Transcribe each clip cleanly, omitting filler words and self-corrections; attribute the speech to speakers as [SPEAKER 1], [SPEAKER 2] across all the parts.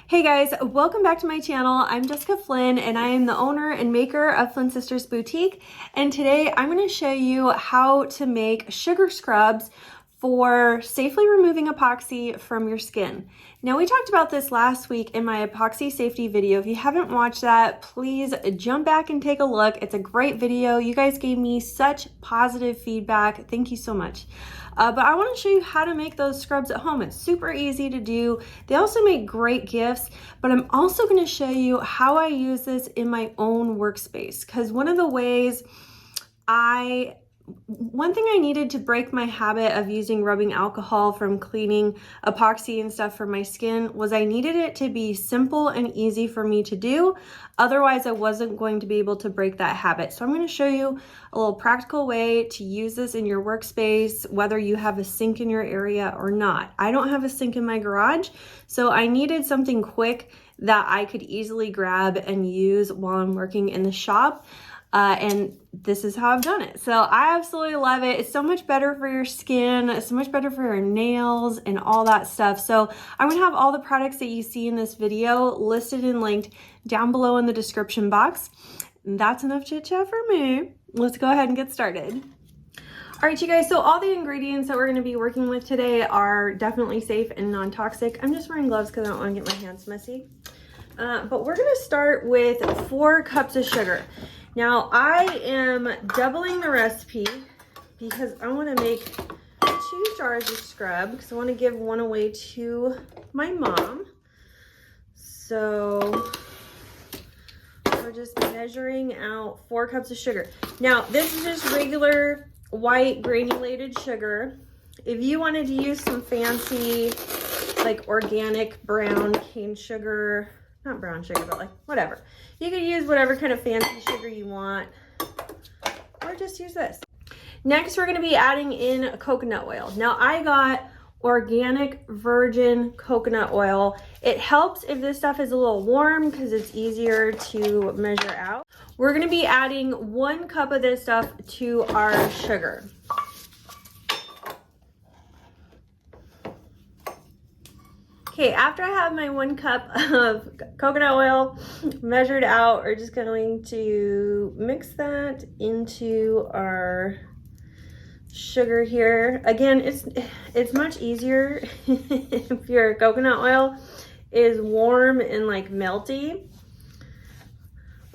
[SPEAKER 1] Hey guys, welcome back to my channel. I'm Jessica Flynn and I am the owner and maker of Flynn Sisters Boutique. And today I'm going to show you how to make sugar scrubs for safely removing epoxy from your skin. Now we talked about this last week in my epoxy safety video. If you haven't watched that, please jump back and take a look. It's a great video. You guys gave me such positive feedback. Thank you so much. But I want to show you how to make those scrubs at home. It's super easy to do. They also make great gifts, but I'm also going to show you how I use this in my own workspace. Because one thing I needed to break my habit of using rubbing alcohol from cleaning epoxy and stuff for my skin was I needed it to be simple and easy for me to do. Otherwise, I wasn't going to be able to break that habit. So I'm going to show you a little practical way to use this in your workspace, whether you have a sink in your area or not. I don't have a sink in my garage, so I needed something quick that I could easily grab and use while I'm working in the shop. And this is how I've done it. So I absolutely love it. It's so much better for your skin. It's so much better for your nails and all that stuff. So I'm gonna have all the products that you see in this video listed and linked down below in the description box. And that's enough chit chat for me. Let's go ahead and get started. All right, you guys, so all the ingredients that we're gonna be working with today are definitely safe and non-toxic. I'm just wearing gloves because I don't wanna get my hands messy. But we're gonna start with 4 cups of sugar. Now I am doubling the recipe because I want to make 2 jars of scrub because I want to give one away to my mom. So we're just measuring out 4 cups of sugar. Now this is just regular white granulated sugar. If you wanted to use some fancy like organic brown cane sugar, not brown sugar, but like whatever. You could use whatever kind of fancy sugar you want, or just use this. Next, we're gonna be adding in coconut oil. Now I got organic virgin coconut oil. It helps if this stuff is a little warm because it's easier to measure out. We're gonna be adding 1 cup of this stuff to our sugar. Okay, after I have my 1 cup of coconut oil measured out, we're just going to mix that into our sugar here. Again, it's much easier if your coconut oil is warm and like melty.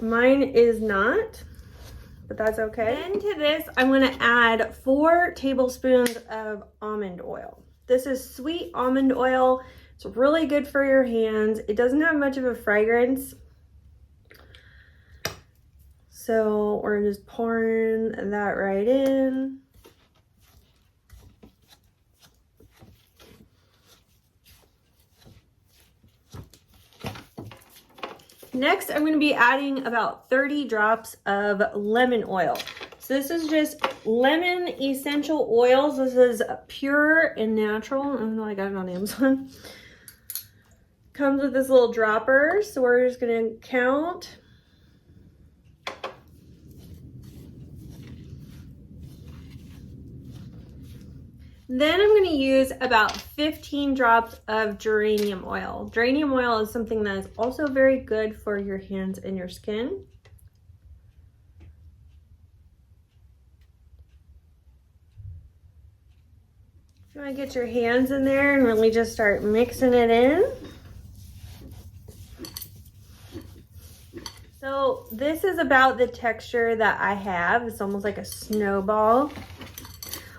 [SPEAKER 1] Mine is not, but that's okay. Then to this, I'm gonna add 4 tablespoons of almond oil. This is sweet almond oil. It's really good for your hands. It doesn't have much of a fragrance. So we're just pouring that right in. Next, I'm going to be adding about 30 drops of lemon oil. So this is just lemon essential oils. This is pure and natural. I don't know, I got it on Amazon. Comes with this little dropper, so we're just gonna count. Then I'm gonna use about 15 drops of geranium oil. Geranium oil is something that is also very good for your hands and your skin. You wanna get your hands in there and really just start mixing it in. So this is about the texture that I have. It's almost like a snowball.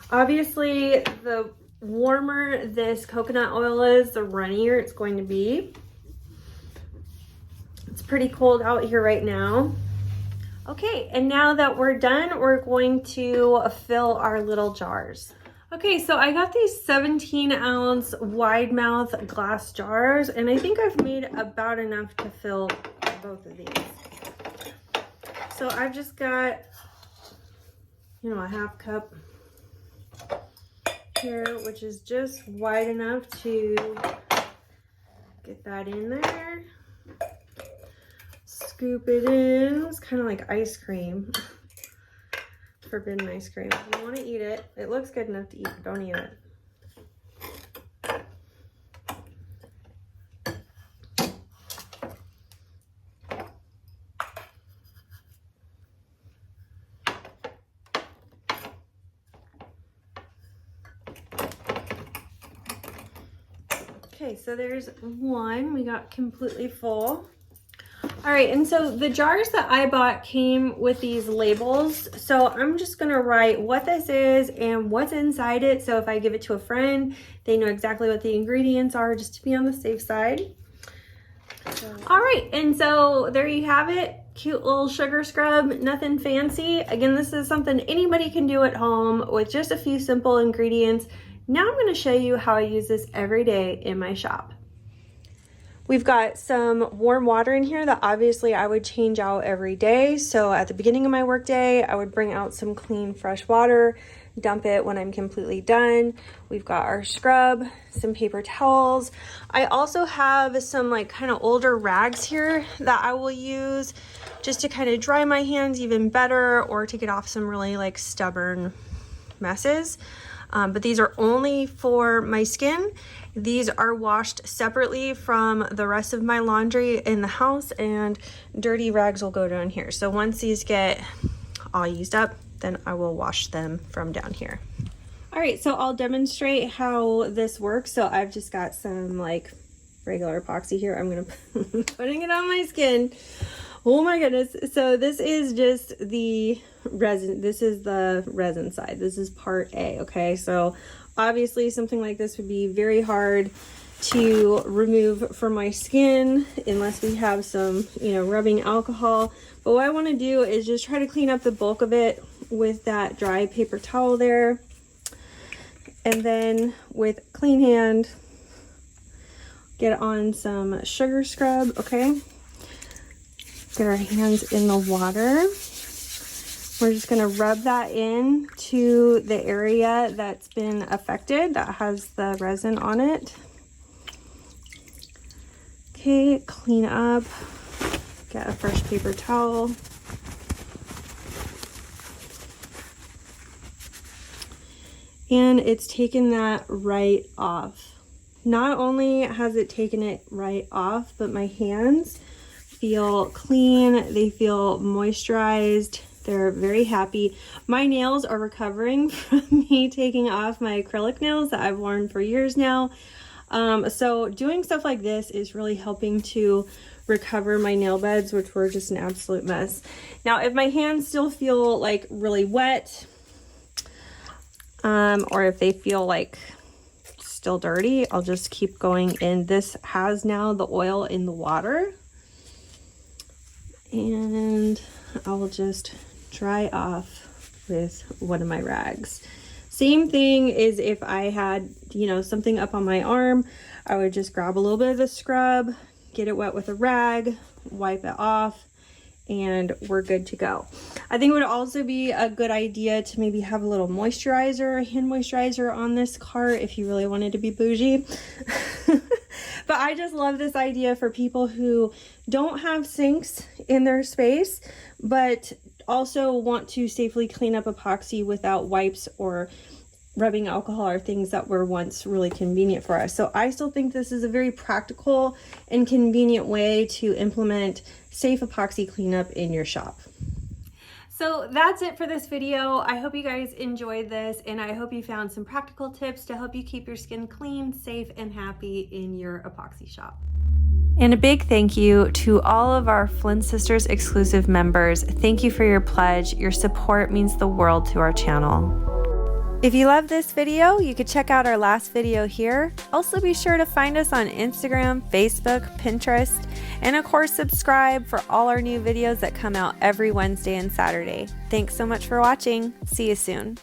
[SPEAKER 1] Obviously, the warmer this coconut oil is, the runnier it's going to be. It's pretty cold out here right now. Okay, and now that we're done, we're going to fill our little jars. Okay, so I got these 17-ounce wide mouth glass jars, and I think I've made about enough to fill both of these. So I've just got, you know, a half cup here, which is just wide enough to get that in there. Scoop it in. It's kind of like ice cream. Forbidden ice cream. If you want to eat it, it looks good enough to eat, but don't eat it. Okay, so there's one. We got completely full. All right, and so the jars that I bought came with these labels. So I'm just gonna write what this is and what's inside it. So if I give it to a friend, they know exactly what the ingredients are, just to be on the safe side. All right, and so there you have it. Cute little sugar scrub, nothing fancy. Again, this is something anybody can do at home with just a few simple ingredients. Now I'm gonna show you how I use this every day in my shop. We've got some warm water in here that obviously I would change out every day. So at the beginning of my workday, I would bring out some clean, fresh water, dump it when I'm completely done. We've got our scrub, some paper towels. I also have some like kind of older rags here that I will use just to kind of dry my hands even better, or to get off some really like stubborn messes. But these are only for my skin. These are washed separately from the rest of my laundry in the house, and dirty rags will go down here. So once these get all used up, then I will wash them from down here. All right, so I'll demonstrate how this works. So I've just got some like regular epoxy here. I'm gonna putting it on my skin. Oh my goodness. So this is just the resin. This is the resin side. This is part A, okay? So obviously something like this would be very hard to remove from my skin unless we have some, rubbing alcohol. But what I want to do is just try to clean up the bulk of it with that dry paper towel there. And then with clean hand, get on some sugar scrub, okay? Get our hands in the water. We're just gonna rub that in to the area that's been affected, that has the resin on it. Okay, clean up, get a fresh paper towel. And it's taken that right off. Not only has it taken it right off, but my hands feel clean, they feel moisturized, they're very happy. My nails are recovering from me taking off my acrylic nails that I've worn for years now. So doing stuff like this is really helping to recover my nail beds, which were just an absolute mess. Now, if my hands still feel like really wet, or if they feel like still dirty, I'll just keep going in. This has now the oil in the water. And I will just dry off with one of my rags. Same thing is if I had, something up on my arm, I would just grab a little bit of the scrub, get it wet with a rag, wipe it off, and we're good to go. I think it would also be a good idea to maybe have a little moisturizer, hand moisturizer on this cart if you really wanted to be bougie. But I just love this idea for people who don't have sinks in their space, but also want to safely clean up epoxy without wipes or rubbing alcohol, or things that were once really convenient for us. So I still think this is a very practical and convenient way to implement safe epoxy cleanup in your shop. So that's it for this video. I hope you guys enjoyed this, and I hope you found some practical tips to help you keep your skin clean, safe, and happy in your epoxy shop. And a big thank you to all of our Flynn Sisters exclusive members. Thank you for your pledge. Your support means the world to our channel. If you love this video, you could check out our last video here. Also be sure to find us on Instagram, Facebook, Pinterest, and of course subscribe for all our new videos that come out every Wednesday and Saturday. Thanks so much for watching. See you soon.